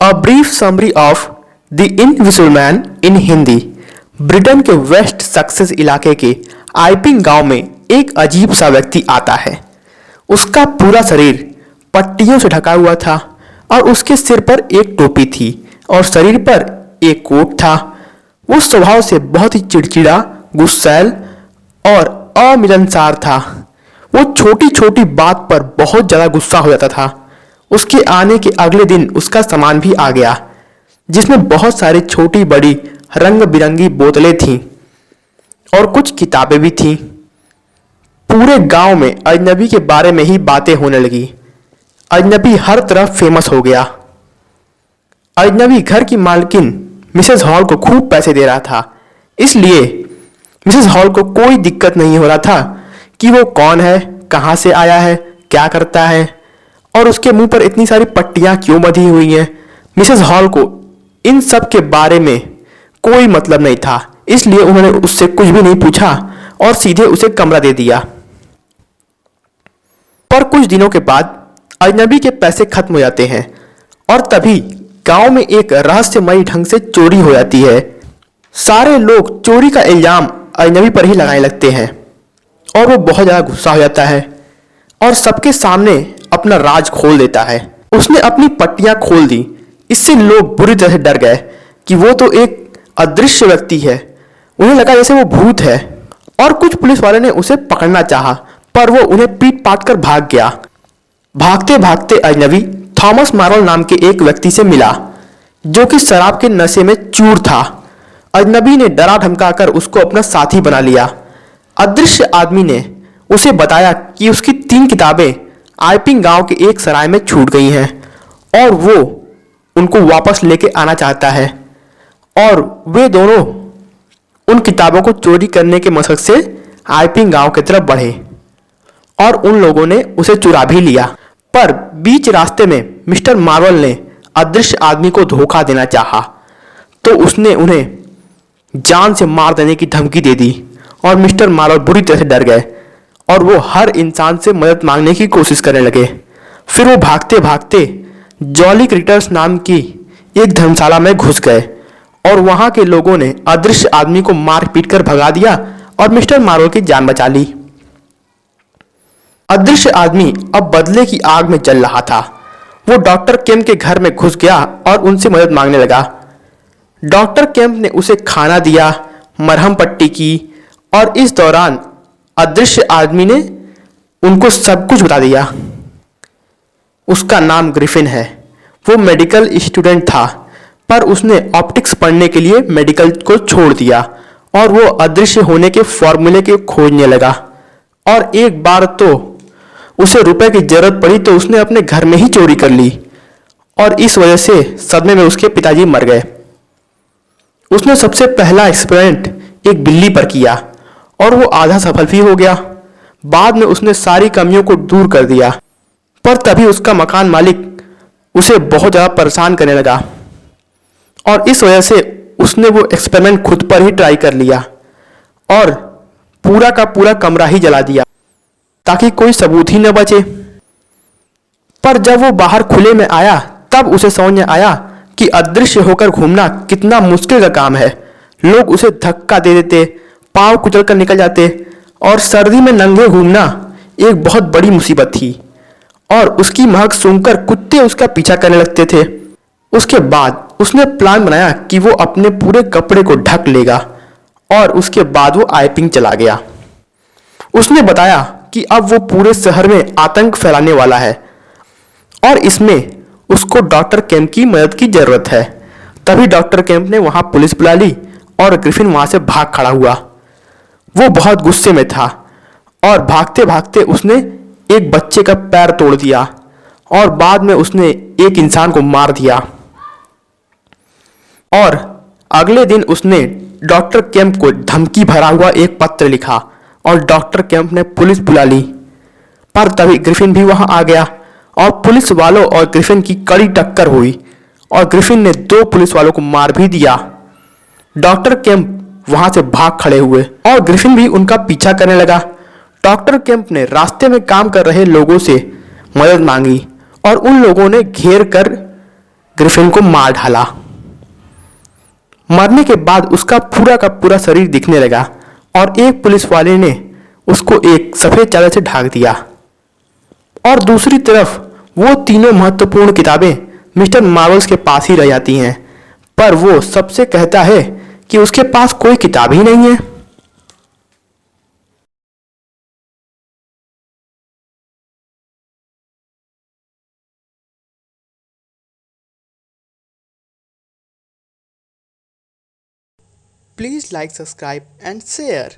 A brief summary of the invisible man in Hindi. Britain के waste success इलाके के आइपिंग गांव में एक अजीब सा व्यक्ति आता है। उसका पूरा शरीर पट्टियों से ढका हुआ था और उसके सिर पर एक टोपी थी और शरीर पर एक कोट था। वो स्वभाव से बहुत ही चिड़चिड़ा, गुस्सैल और अमिलनसार था। वो छोटी छोटी बात पर बहुत ज़्यादा गुस्सा हो जाता था। उसके आने के अगले दिन उसका सामान भी आ गया, जिसमें बहुत सारी छोटी बड़ी रंग बिरंगी बोतलें थीं और कुछ किताबें भी थीं। पूरे गांव में अजनबी के बारे में ही बातें होने लगी। अजनबी हर तरफ फेमस हो गया। अजनबी घर की मालकिन मिसेस हॉल को खूब पैसे दे रहा था, इसलिए मिसेस हॉल को कोई दिक्कत नहीं हो रहा था कि वो कौन है, कहाँ से आया है, क्या करता है और उसके मुंह पर इतनी सारी पट्टियां क्यों बंधी हुई हैं। मिसेस हॉल को इन सब के बारे में कोई मतलब नहीं था, इसलिए उन्होंने उससे कुछ भी नहीं पूछा और सीधे उसे कमरा दे दिया। पर कुछ दिनों के बाद अजनबी के पैसे खत्म हो जाते हैं और तभी गांव में एक रहस्यमयी ढंग से चोरी हो जाती है। सारे लोग चोरी का इल्जाम अजनबी पर ही लगाने लगते हैं और वो बहुत ज़्यादा गुस्सा हो जाता है और सबके सामने अपना राज खोल देता है। उसने अपनी पट्टियां खोल दी। इससे लोग बुरी तरह से डर गए कि वो तो एक अदृश्य व्यक्ति है। उन्हें लगा जैसे वो भूत है और कुछ पुलिस वाले ने उसे पकड़ना चाहा, पर वो उन्हें पीट पाट कर भाग गया। भागते भागते अजनबी थॉमस मार्वल नाम के एक व्यक्ति से मिला, जो कि शराब के नशे में चूर था। अजनबी ने डरा धमकाकर उसको अपना साथी बना लिया। अदृश्य आदमी ने उसे बताया कि उसकी 3 किताबें आइपिंग गांव के एक सराय में छूट गई हैं और वो उनको वापस लेके आना चाहता है। और वे दोनों उन किताबों को चोरी करने के मकसद से आइपिंग गांव की तरफ बढ़े और उन लोगों ने उसे चुरा भी लिया। पर बीच रास्ते में मिस्टर मार्वल ने अदृश्य आदमी को धोखा देना चाहा, तो उसने उन्हें जान से मार देने की धमकी दे दी और मिस्टर मार्वल बुरी तरह से डर गए और वो हर इंसान से मदद मांगने की कोशिश करने लगे। फिर वो भागते भागते जॉली क्रिएटर्स नाम की एक धर्मशाला में घुस गए और वहां के लोगों ने अदृश्य आदमी को मार पीट कर भगा दिया और मिस्टर मार्वल की जान बचा ली। अदृश्य आदमी अब बदले की आग में जल रहा था। वो डॉक्टर केम्प के घर में घुस गया और उनसे मदद मांगने लगा। डॉक्टर केम्प ने उसे खाना दिया, मरहम पट्टी की और इस दौरान अदृश्य आदमी ने उनको सब कुछ बता दिया। उसका नाम ग्रिफिन है। वो मेडिकल स्टूडेंट था, पर उसने ऑप्टिक्स पढ़ने के लिए मेडिकल को छोड़ दिया और वो अदृश्य होने के फॉर्मूले के खोजने लगा। और एक बार तो उसे रुपए की जरूरत पड़ी तो उसने अपने घर में ही चोरी कर ली और इस वजह से सदमे में उसके पिताजी मर गए। उसने सबसे पहला एक्सपेरिमेंट एक बिल्ली पर किया और वो आधा सफल भी हो गया। बाद में उसने सारी कमियों को दूर कर दिया, पर तभी उसका मकान मालिक उसे बहुत ज़्यादा परेशान करने लगा और इस वजह से उसने वो एक्सपेरिमेंट खुद पर ही ट्राई कर लिया और पूरा का पूरा कमरा ही जला दिया ताकि कोई सबूत ही न बचे। पर जब वो बाहर खुले में आया तब उसे समझ में आया कि अदृश्य होकर घूमना कितना मुश्किल का काम है। लोग उसे धक्का दे देते, पांव कुचल कर निकल जाते और सर्दी में नंगे घूमना एक बहुत बड़ी मुसीबत थी और उसकी महक सूंघकर कुत्ते उसका पीछा करने लगते थे। उसके बाद उसने प्लान बनाया कि वो अपने पूरे कपड़े को ढक लेगा और उसके बाद वो आइपिंग चला गया। उसने बताया कि अब वो पूरे शहर में आतंक फैलाने वाला है और इसमें उसको डॉक्टर केम्प की मदद की जरूरत है। तभी डॉक्टर केम्प ने वहां पुलिस बुला ली और ग्रिफिन वहां से भाग खड़ा हुआ। वो बहुत गुस्से में था और भागते भागते उसने एक बच्चे का पैर तोड़ दिया और बाद में उसने एक इंसान को मार दिया। और अगले दिन उसने डॉक्टर केम्प को धमकी भरा हुआ एक पत्र लिखा और डॉक्टर केम्प ने पुलिस बुला ली। पर तभी ग्रिफिन भी वहां आ गया और पुलिस वालों और ग्रिफिन की कड़ी टक्कर हुई और ग्रिफिन ने 2 पुलिस वालों को मार भी दिया। डॉक्टर केम्प वहां से भाग खड़े हुए और ग्रिफिन भी उनका पीछा करने लगा। डॉक्टर केम्प ने रास्ते में काम कर रहे लोगों से मदद मांगी और उन लोगों ने घेर कर ग्रिफिन को मार डाला। मरने के बाद उसका पूरा का पूरा शरीर दिखने लगा और एक पुलिस वाले ने उसको एक सफ़ेद चादर से ढक दिया। और दूसरी तरफ वो तीनों महत्वपूर्ण किताबें मिस्टर मार्वल्स के पास ही रह जाती हैं, पर वो सबसे कहता है कि उसके पास कोई किताब ही नहीं है। Please like, subscribe and share.